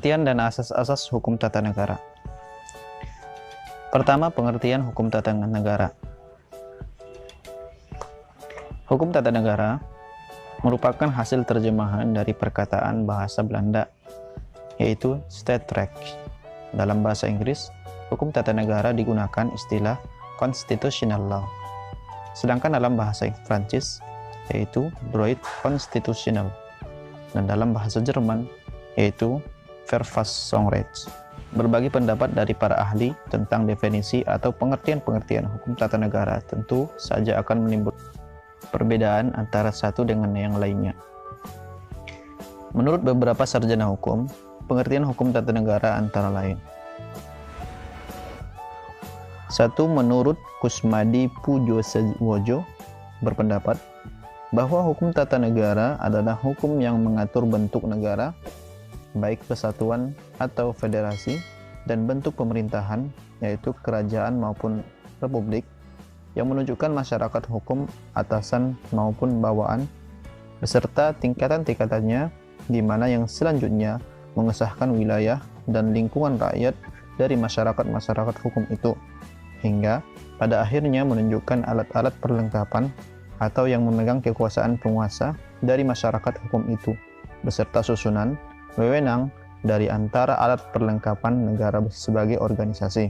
Pengertian dan asas-asas hukum tata negara. Pertama, pengertian hukum tata negara. Hukum tata negara merupakan hasil terjemahan dari perkataan bahasa Belanda, yaitu Staatsrecht. Dalam bahasa Inggris, hukum tata negara digunakan istilah constitutional law. Sedangkan dalam bahasa Prancis, yaitu droit constitutionnel. Dan dalam bahasa Jerman, yaitu Verfassungsrecht. Berbagi pendapat dari para ahli tentang definisi atau pengertian-pengertian hukum tata negara tentu saja akan menimbulkan perbedaan antara satu dengan yang lainnya. Menurut beberapa sarjana hukum, pengertian hukum tata negara antara lain: 1. Menurut Kusmadi Pujosewojo berpendapat bahwa hukum tata negara adalah hukum yang mengatur bentuk negara, baik kesatuan atau federasi, dan bentuk pemerintahan, yaitu kerajaan maupun republik, yang menunjukkan masyarakat hukum atasan maupun bawaan, beserta tingkatan-tingkatannya, di mana yang selanjutnya mengesahkan wilayah dan lingkungan rakyat dari masyarakat-masyarakat hukum itu, hingga pada akhirnya menunjukkan alat-alat perlengkapan atau yang memegang kekuasaan penguasa dari masyarakat hukum itu, beserta susunan wewenang dari antara alat perlengkapan negara sebagai organisasi.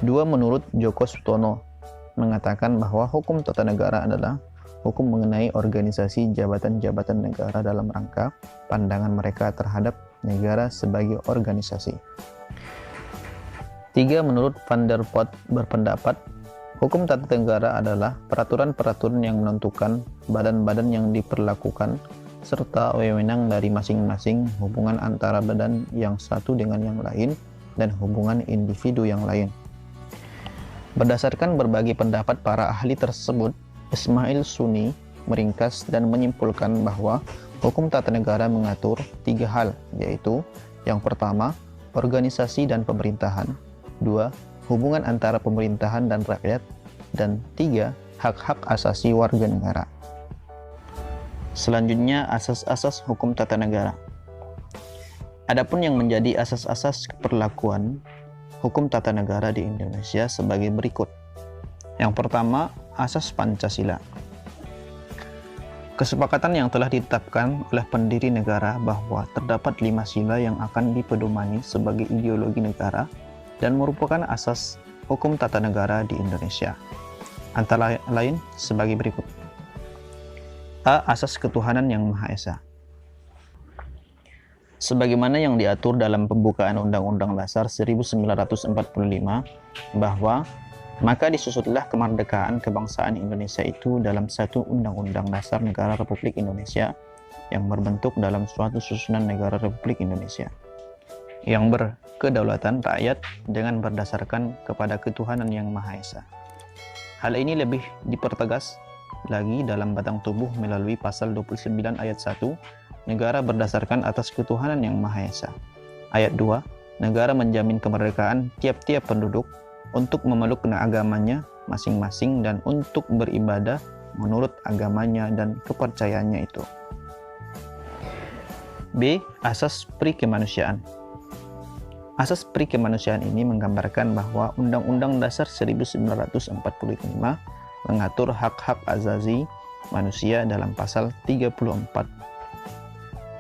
2. Menurut Djoko Sutomo mengatakan bahwa hukum tata negara adalah hukum mengenai organisasi jabatan-jabatan negara dalam rangka pandangan mereka terhadap negara sebagai organisasi. 3. Menurut Van der Pot berpendapat hukum tata negara adalah peraturan-peraturan yang menentukan badan-badan yang diperlakukan serta wewenang dari masing-masing, hubungan antara badan yang satu dengan yang lain, dan hubungan individu yang lain. Berdasarkan berbagai pendapat para ahli tersebut, Ismail Suni meringkas dan menyimpulkan bahwa hukum tata negara mengatur 3 hal, yaitu yang pertama, organisasi dan pemerintahan, 2. Hubungan antara pemerintahan dan rakyat, dan 3. Hak-hak asasi warga negara. Selanjutnya, asas-asas hukum tata negara. Adapun yang menjadi asas-asas perlakuan hukum tata negara di Indonesia sebagai berikut. Yang pertama, asas Pancasila. Kesepakatan yang telah ditetapkan oleh pendiri negara bahwa terdapat 5 sila yang akan dipedomani sebagai ideologi negara dan merupakan asas hukum tata negara di Indonesia. Antara lain sebagai berikut. A. Asas ketuhanan yang Maha Esa. Sebagaimana yang diatur dalam pembukaan Undang-Undang Dasar 1945 bahwa maka disusutlah kemerdekaan kebangsaan Indonesia itu dalam satu Undang-Undang Dasar Negara Republik Indonesia yang berbentuk dalam suatu susunan Negara Republik Indonesia yang berkedaulatan rakyat dengan berdasarkan kepada ketuhanan yang Maha Esa. Hal ini lebih dipertegas lagi dalam batang tubuh melalui pasal 29 ayat 1, negara berdasarkan atas ketuhanan yang Maha Esa. Ayat 2, negara menjamin kemerdekaan tiap-tiap penduduk untuk memeluk agamanya masing-masing dan untuk beribadah menurut agamanya dan kepercayaannya itu. B. Asas Prikemanusiaan. Asas prikemanusiaan ini menggambarkan bahwa Undang-Undang Dasar 1945 mengatur hak-hak asasi manusia dalam pasal 34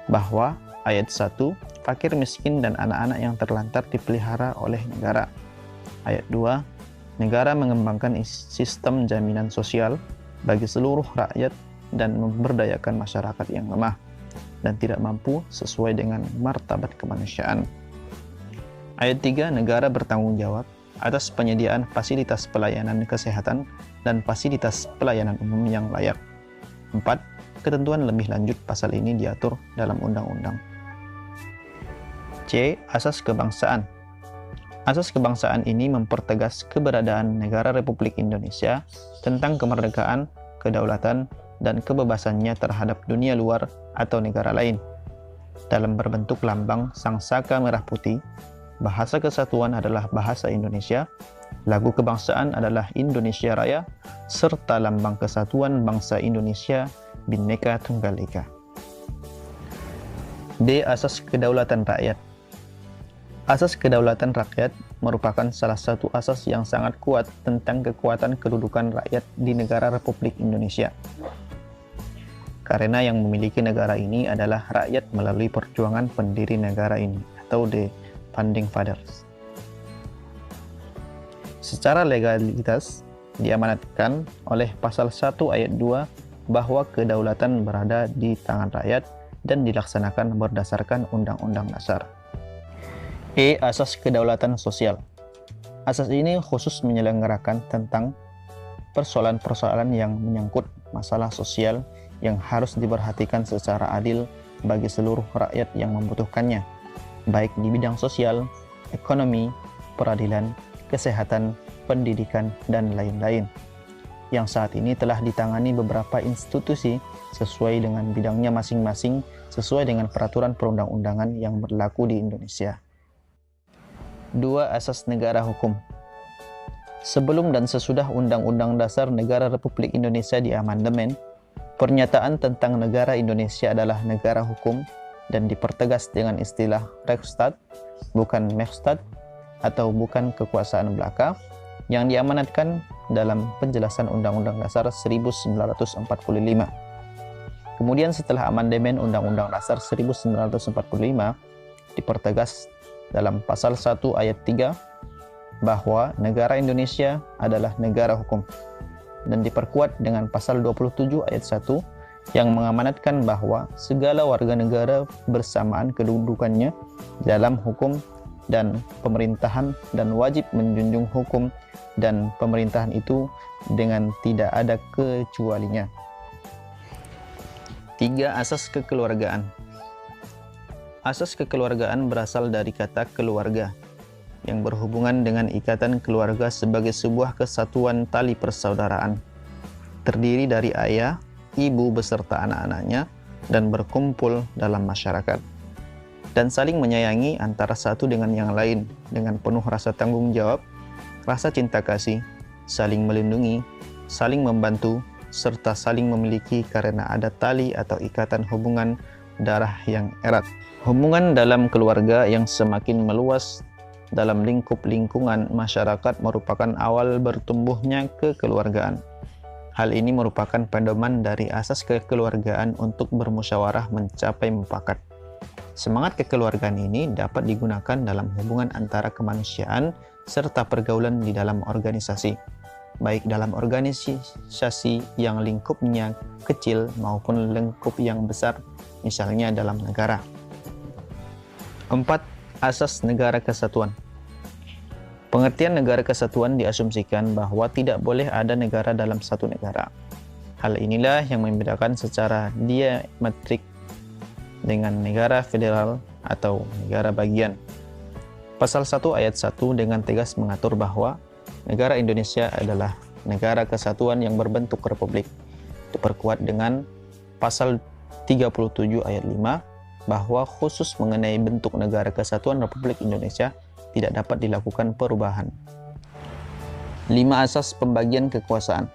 bahwa ayat 1, fakir miskin dan anak-anak yang terlantar dipelihara oleh negara. Ayat 2, negara mengembangkan sistem jaminan sosial bagi seluruh rakyat dan memberdayakan masyarakat yang lemah dan tidak mampu sesuai dengan martabat kemanusiaan. Ayat 3, negara bertanggung jawab atas penyediaan fasilitas pelayanan kesehatan dan fasilitas pelayanan umum yang layak. 4. Ketentuan lebih lanjut pasal ini diatur dalam undang-undang. C. Asas kebangsaan. Asas kebangsaan ini mempertegas keberadaan negara Republik Indonesia tentang kemerdekaan, kedaulatan, dan kebebasannya terhadap dunia luar atau negara lain. Dalam berbentuk lambang sangsaka merah putih, bahasa kesatuan adalah bahasa Indonesia, lagu kebangsaan adalah Indonesia Raya, serta lambang kesatuan bangsa Indonesia Bhinneka Tunggal Ika. D. Asas kedaulatan rakyat. Asas kedaulatan rakyat merupakan salah satu asas yang sangat kuat tentang kekuatan kedudukan rakyat di negara Republik Indonesia. Karena yang memiliki negara ini adalah rakyat melalui perjuangan pendiri negara ini, atau the Founding Fathers. Secara legalitas diamanatkan oleh pasal 1 ayat 2 bahwa kedaulatan berada di tangan rakyat dan dilaksanakan berdasarkan Undang-Undang Dasar. E. Asas kedaulatan sosial. Asas ini khusus menyelenggarakan tentang persoalan-persoalan yang menyangkut masalah sosial yang harus diperhatikan secara adil bagi seluruh rakyat yang membutuhkannya, baik di bidang sosial, ekonomi, peradilan, kesehatan, pendidikan, dan lain-lain, yang saat ini telah ditangani beberapa institusi sesuai dengan bidangnya masing-masing sesuai dengan peraturan perundang-undangan yang berlaku di Indonesia. 2. Asas negara hukum. Sebelum dan sesudah Undang-Undang Dasar Negara Republik Indonesia diamandemen, pernyataan tentang negara Indonesia adalah negara hukum dan dipertegas dengan istilah Rechtsstaat, bukan Merkstaat, atau bukan kekuasaan belaka, yang diamanatkan dalam penjelasan Undang-Undang Dasar 1945. Kemudian setelah amandemen Undang-Undang Dasar 1945, dipertegas dalam pasal 1 ayat 3 bahwa negara Indonesia adalah negara hukum, dan diperkuat dengan pasal 27 ayat 1 yang mengamanatkan bahwa segala warga negara bersamaan kedudukannya dalam hukum dan pemerintahan dan wajib menjunjung hukum dan pemerintahan itu dengan tidak ada kecualinya. 3. Asas kekeluargaan. Asas kekeluargaan berasal dari kata keluarga, yang berhubungan dengan ikatan keluarga sebagai sebuah kesatuan tali persaudaraan, terdiri dari ayah, ibu beserta anak-anaknya, dan berkumpul dalam masyarakat, dan saling menyayangi antara satu dengan yang lain dengan penuh rasa tanggung jawab, rasa cinta kasih, saling melindungi, saling membantu, serta saling memiliki karena ada tali atau ikatan hubungan darah yang erat. Hubungan dalam keluarga yang semakin meluas dalam lingkup lingkungan masyarakat merupakan awal bertumbuhnya kekeluargaan. Hal ini merupakan pedoman dari asas kekeluargaan untuk bermusyawarah mencapai mufakat. Semangat kekeluargaan ini dapat digunakan dalam hubungan antara kemanusiaan serta pergaulan di dalam organisasi, baik dalam organisasi yang lingkupnya kecil maupun lingkup yang besar, misalnya dalam negara. 4. Asas negara kesatuan. Pengertian negara kesatuan diasumsikan bahwa tidak boleh ada negara dalam satu negara. Hal inilah yang membedakan secara diametrik dengan negara federal atau negara bagian. Pasal 1 ayat 1 dengan tegas mengatur bahwa negara Indonesia adalah negara kesatuan yang berbentuk republik. Diperkuat dengan pasal 37 ayat 5 bahwa khusus mengenai bentuk negara kesatuan Republik Indonesia tidak dapat dilakukan perubahan. 5. Asas pembagian kekuasaan.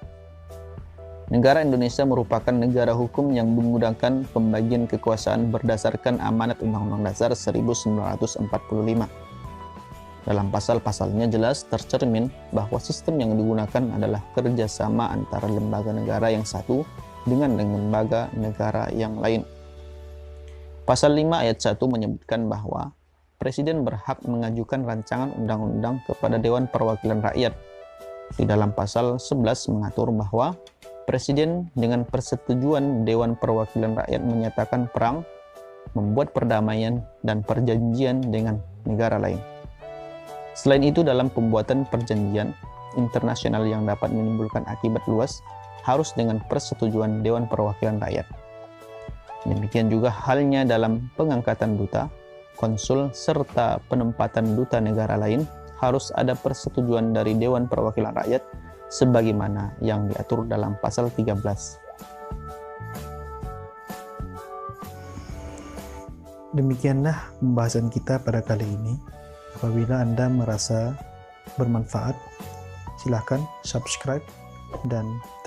Negara Indonesia merupakan negara hukum yang menggunakan pembagian kekuasaan berdasarkan amanat Undang-Undang Dasar 1945. Dalam pasal-pasalnya jelas tercermin bahwa sistem yang digunakan adalah kerjasama antara lembaga negara yang satu dengan lembaga negara yang lain. Pasal 5 ayat 1 menyebutkan bahwa Presiden berhak mengajukan rancangan undang-undang kepada Dewan Perwakilan Rakyat. Di dalam pasal 11 mengatur bahwa Presiden dengan persetujuan Dewan Perwakilan Rakyat menyatakan perang, membuat perdamaian dan perjanjian dengan negara lain. Selain itu, dalam pembuatan perjanjian internasional yang dapat menimbulkan akibat luas, harus dengan persetujuan Dewan Perwakilan Rakyat. Demikian juga halnya dalam pengangkatan duta, konsul, serta penempatan duta negara lain harus ada persetujuan dari Dewan Perwakilan Rakyat sebagaimana yang diatur dalam pasal 13. Demikianlah pembahasan kita pada kali ini. Apabila Anda merasa bermanfaat, silakan subscribe dan tekan